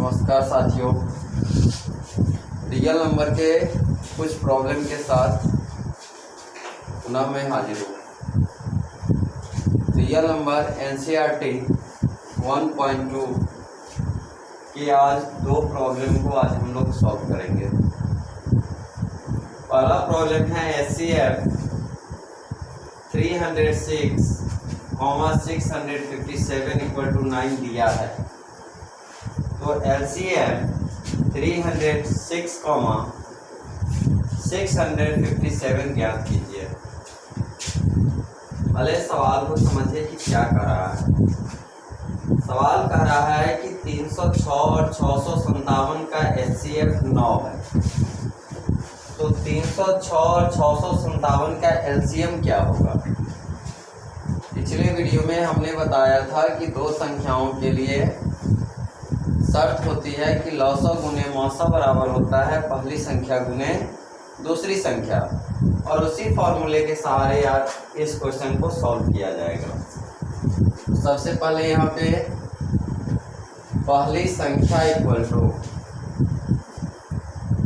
नमस्कार साथियों, real number के कुछ प्रॉब्लम के साथ पुनः मैं हाजिर हूँ। रियल नंबर NCERT 1.2 की आज दो प्रॉब्लम को आज हम लोग सॉल्व करेंगे। पहला प्रॉब्लम है SCF 306, 657 = 9 दिया है। तो LCM 306, 657 ज्ञात कीजिए। पहले सवाल को समझिए कि क्या कह रहा है। सवाल कह रहा है कि 306 और 657 का HCF 9 है। तो 306 और 657 का LCM क्या होगा। पिछले वीडियो में हमने बताया था कि दो संख्याओं के लिए शर्त होती है कि लॉसा गुने मौसा बराबर होता है पहली संख्या गुने दूसरी संख्या, और उसी फॉर्मूले के सहारे यार इस क्वेश्चन को सॉल्व किया जाएगा। सबसे पहले यहाँ पे पहली संख्या इक्वल टू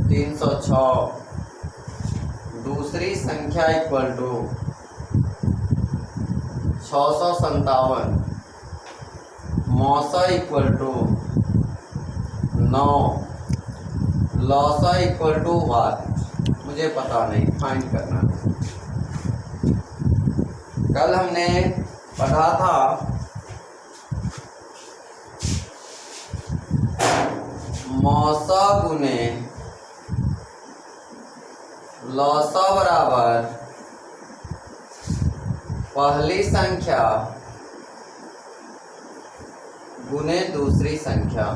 306, दूसरी संख्या इक्वल टू 657, मौसा इक्वल टू 9, लॉसा इक्वल टू 1। मुझे पता नहीं, फाइंड करना है। कल हमने पढ़ा था मौसा गुने लॉसा बराबर पहली संख्या गुने दूसरी संख्या।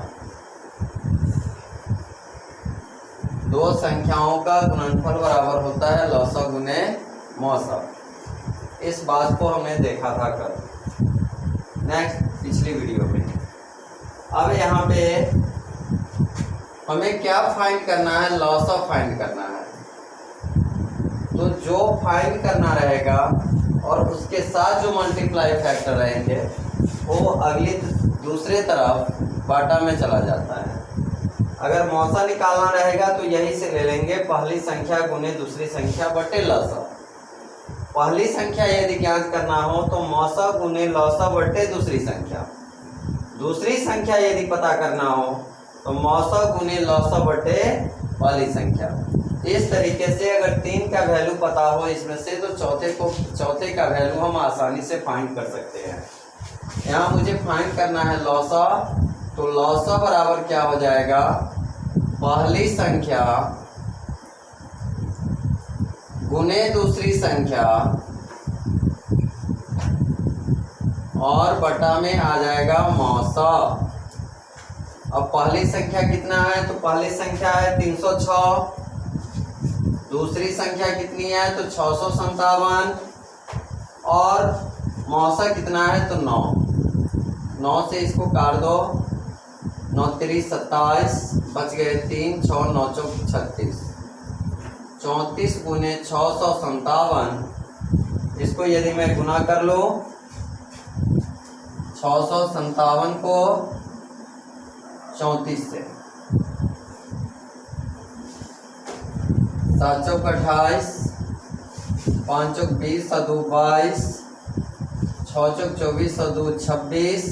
दो संख्याओं का गुणनफल बराबर होता है लॉसा गुने मौसा। इस बात को हमने देखा था कल पिछली वीडियो में। अब यहाँ पे हमें क्या फाइंड करना है, लॉसा फाइंड करना है। तो जो फाइंड करना रहेगा और उसके साथ जो मल्टीप्लाई फैक्टर रहेंगे वो अगली दूसरे तरफ बाटा में चला जाता है। अगर मौसा निकालना रहेगा तो यही से ले लेंगे पहली संख्या गुने दूसरी संख्या बटे लॉसा। पहली संख्या यदि ज्ञात करना हो तो मौसा गुने लॉसा बटे दूसरी संख्या। दूसरी संख्या यदि पता करना हो तो मौसा गुने लॉसा बटे पहली संख्या। इस तरीके से अगर 3 का वैल्यू पता हो इसमें से तो चौथे का वैल्यू हम आसानी से फाइंड कर सकते हैं। यहाँ मुझे फाइंड करना है लॉसा। तो लॉसा बराबर क्या हो जाएगा, पहली संख्या गुने दूसरी संख्या और बटा में आ जाएगा मौसा। अब पहली संख्या कितना है, तो पहली संख्या है 306, दूसरी संख्या कितनी है तो 657, और मौसा कितना है तो 9 से इसको काट दो। 9 3 27, बच गए 3, 6 9 4 36, 34 गुने 657। इसको यदि मैं गुना कर लो 657 को 34 से, 7 चौक 28, 5 चौक 20, 7 22, 6 चौक 24, 7 26,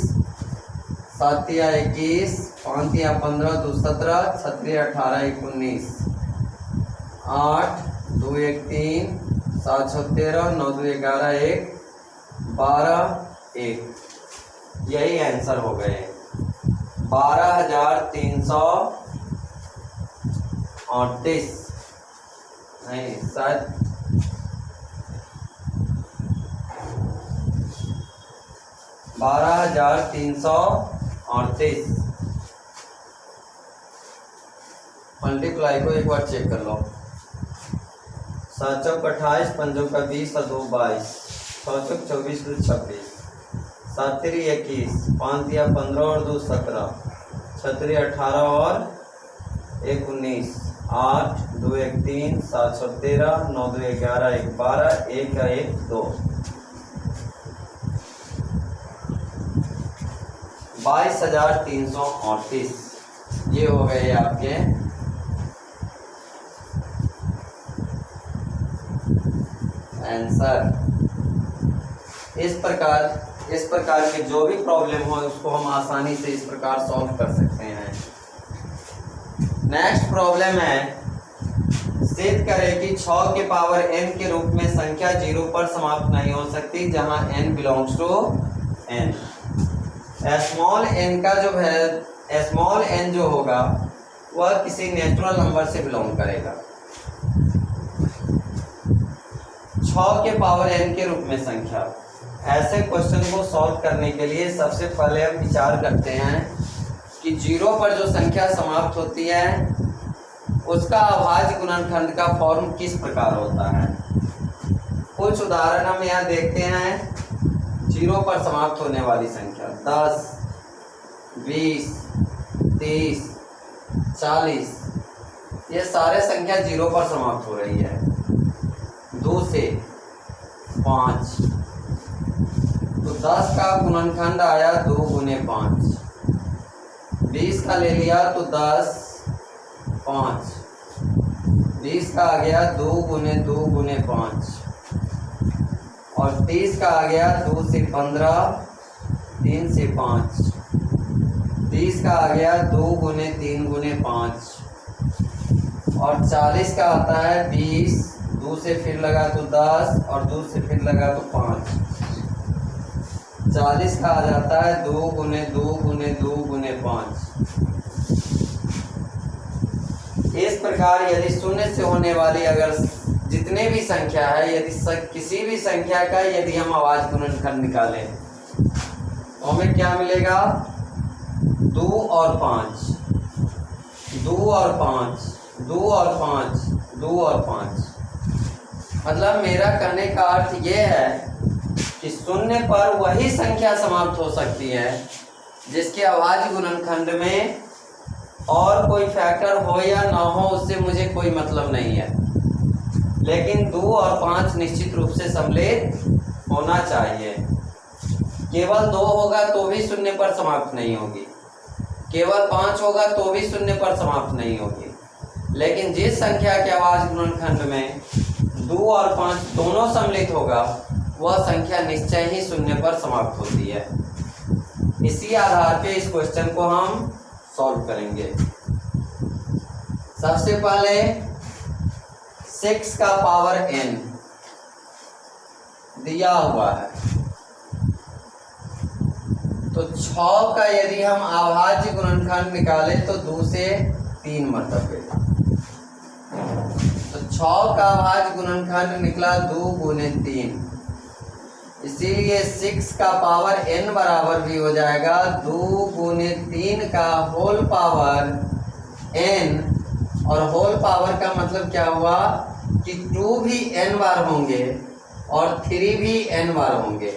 7 या 21, 5 या 15, 2 17, 6 18, 19, 8 2 1 3, 7 6 13, 9 2 11, 1 12, 1। यही आंसर हो गए 12,338। नहीं शायद 12,338। मल्टीप्लाई को एक बार चेक कर लो। 7 चौक 28, 5 चौक 20, 2 22, 6 चौक 24, 2 26, 7 3 21, 5 या 15 और 2 17, 6 3 18 और 1 19, 8 2 1 3, 7 6 13, 9 2 11, 1 12, 1 का 1 2। 22,338। ये हो गए आपके आंसर। इस प्रकार के जो भी प्रॉब्लम हो उसको हम आसानी से इस प्रकार सॉल्व कर सकते हैं। नेक्स्ट प्रॉब्लम है, सिद्ध करें कि 6 के पावर n के रूप में संख्या 0 पर समाप्त नहीं हो सकती जहां n belongs to n। Small n का जो है, स्मॉल n जो होगा वह किसी नेचुरल नंबर से बिलोंग करेगा। 6 के पावर n के रूप में संख्या, ऐसे क्वेश्चन को सॉल्व करने के लिए सबसे पहले हम विचार करते हैं कि 0 पर जो संख्या समाप्त होती है उसका अभाज्य गुणनखंड का फॉर्म किस प्रकार होता है। कुछ उदाहरण हम यहाँ देखते हैं। 0 पर समाप्त होने वाली संख्या 10, 20, 30, 40, ये सारे संख्या 0 पर समाप्त हो रही है। 2 से 5, तो 10 का गुणनखंड आया 2 गुने 5। 20 का ले लिया तो 10, 5। 20 का आ गया 2 गुने 2 गुने 5। और 30 का आ गया 2 से 15, 3 से 5। 30 का आ गया 2 गुने 3 गुने 5। और 40 का आता है 20, 2 से फिर लगा तो 10 और 2 से फिर लगा तो 5। 40 का आ जाता है 2 गुने 2 गुने 2 गुने 5। इस प्रकार यदि शून्य से होने वाली अगर जितने भी संख्या है, यदि किसी भी संख्या का यदि हम अभाज्य गुणनखंड निकालें तो हमें क्या मिलेगा? 2 और 5, 2 और 5, 2 और 5, 2 और 5। मतलब मेरा कहने का अर्थ ये है कि शून्य पर वही संख्या समाप्त हो सकती है जिसके अभाज्य गुणनखंड में और कोई फैक्टर हो या ना हो, उससे मुझे कोई मतलब नहीं है। लेकिन 2 और 5 निश्चित रूप से सम्मिलित होना चाहिए। केवल 2 होगा तो भी शून्य पर समाप्त नहीं होगी, केवल 5 होगा तो भी शून्य पर समाप्त नहीं होगी। लेकिन जिस संख्या के अभाज्य गुणनखंड में 2 और 5 दोनों सम्मिलित होगा वह संख्या निश्चय ही शून्य पर समाप्त होती है। इसी आधार पे इस क्वेश्चन को हम सॉल्व करेंगे। सबसे पहले 6 का पावर n दिया हुआ है, तो 6 का यदि हम अभाज्य गुणनखंड निकालें तो 2 से 3 मरतबे, तो 6 का अभाज्य गुणनखंड निकला 2 गुने 3। इसीलिए 6 का पावर n बराबर भी हो जाएगा 2 गुने 3 का होल पावर n। और होल पावर का मतलब क्या हुआ कि 2 भी n बार होंगे और 3 भी n बार होंगे।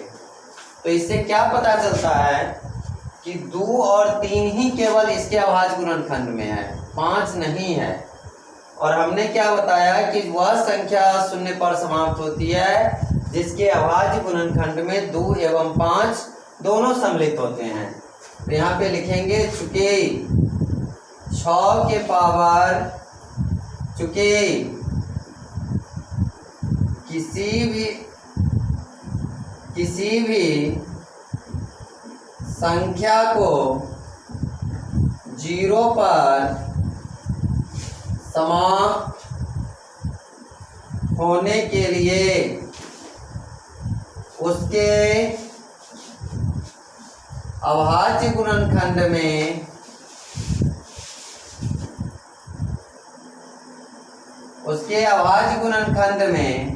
तो इससे क्या पता चलता है कि 2 और 3 ही केवल इसके अभाज्य गुणनखंड में है, 5 नहीं है। और हमने क्या बताया कि वह संख्या शून्य पर समाप्त होती है जिसके अभाज्य गुणनखंड में 2 एवं 5 दोनों सम्मिलित होते हैं। तो यहाँ पे लिखेंगे चूंकि 6 के पावर, चूंकि किसी भी संख्या को 0 पर समाप्त होने के लिए उसके अभाज्य गुणनखंड में में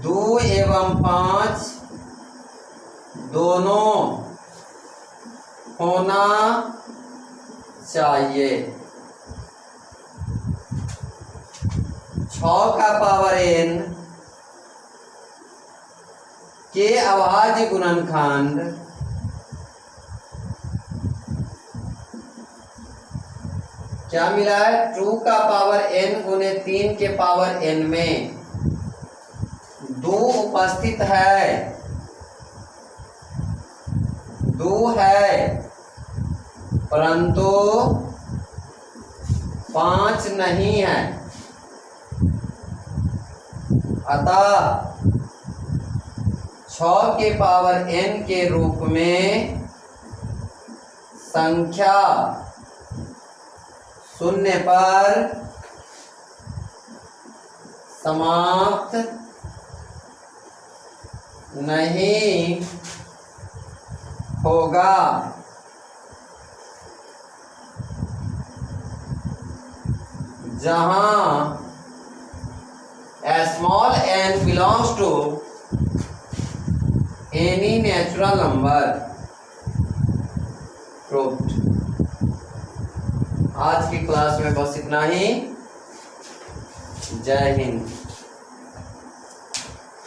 2 एवं 5 दोनों होना चाहिए। 6 का पावर n के अभाज्य गुणनखंड क्या मिला है? 2 का पावर n गुने 3 के पावर n में 2 उपस्थित है, 2 है, परंतु 5 नहीं है, अतः 6 के पावर n के रूप में संख्या शून्य पर समाप्त नहीं होगा। जहां small n belongs to any natural number proved। आज की क्लास में बस इतना ही। जय हिंद।